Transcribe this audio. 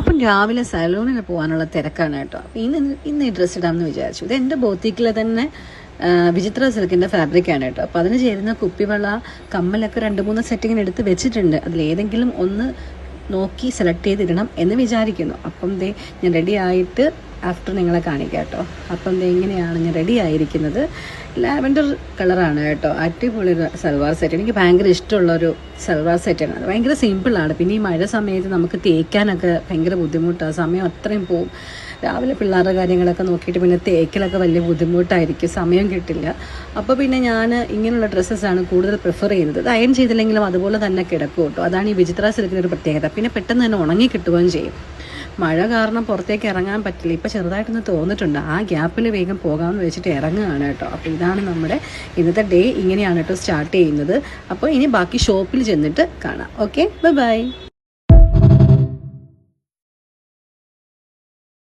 അപ്പം രാവിലെ സലൂണിന് പോകാനുള്ള തിരക്കാണ് കേട്ടോ. അപ്പം ഇന്ന് ഈ ഡ്രസ്സ് ഇടാമെന്ന് വിചാരിച്ചു. ഇത് എൻ്റെ ബോത്തിക്കിലെ തന്നെ വിചിത്ര സിൽക്കിൻ്റെ ഫാബ്രിക്കാണ് കേട്ടോ. അപ്പോൾ അതിന് ചേരുന്ന കുപ്പിവള, കമ്മലൊക്കെ 2-3 സെറ്റിങ്ങിന് എടുത്ത് വെച്ചിട്ടുണ്ട്. അതിലേതെങ്കിലും ഒന്ന് നോക്കി സെലക്ട് ചെയ്തിടണം എന്ന് വിചാരിക്കുന്നു. അപ്പം ഞാൻ റെഡി ആയിട്ട് ആഫ്റ്റർ നിങ്ങളെ കാണിക്കാം കേട്ടോ. അപ്പം ഇങ്ങനെയാണ് ഞാൻ റെഡി ആയിരിക്കുന്നത്. ലാവൻഡർ കളറാണ് കേട്ടോ. അടിപൊളി സൽവാർ സെറ്റ്. എനിക്ക് ഭയങ്കര ഇഷ്ടമുള്ളൊരു സൽവാർ സെറ്റാണ്. അത് ഭയങ്കര സിമ്പിളാണ്. പിന്നെ ഈ മഴ സമയത്ത് നമുക്ക് തേക്കാനൊക്കെ ഭയങ്കര ബുദ്ധിമുട്ടാണ്. സമയം അത്രയും പോവും. രാവിലെ പിള്ളേരുടെ കാര്യങ്ങളൊക്കെ നോക്കിയിട്ട് പിന്നെ തേക്കലൊക്കെ വലിയ ബുദ്ധിമുട്ടായിരിക്കും, സമയം കിട്ടില്ല. അപ്പോൾ പിന്നെ ഞാൻ ഇങ്ങനെയുള്ള ഡ്രസ്സസ്സാണ് കൂടുതൽ പ്രിഫർ ചെയ്യുന്നത്. അത് അയൺ ചെയ്തില്ലെങ്കിലും അതുപോലെ തന്നെ കിടക്കും കേട്ടോ. അതാണ് ഈ വിചിത്ര സിൽക്കിനൊരു പ്രത്യേകത. പിന്നെ പെട്ടെന്ന് തന്നെ ഉണങ്ങി കിട്ടുകയും ചെയ്യും. മഴ കാരണം പുറത്തേക്ക് ഇറങ്ങാൻ പറ്റില്ല. ഇപ്പോൾ ചെറുതായിട്ടൊന്ന് തോന്നിട്ടുണ്ട്. ആ ഗ്യാപ്പിൽ വേഗം പോകാമെന്ന് വെച്ചിട്ട് ഇറങ്ങുകയാണ് കേട്ടോ. അപ്പോൾ ഇതാണ് നമ്മുടെ ഇന്നത്തെ ഡേ. ഇങ്ങനെയാണ് കേട്ടോ സ്റ്റാർട്ട് ചെയ്യുന്നത്. അപ്പോൾ ഇനി ബാക്കി ഷോപ്പിൽ ചെന്നിട്ട് കാണാം. Okay, by.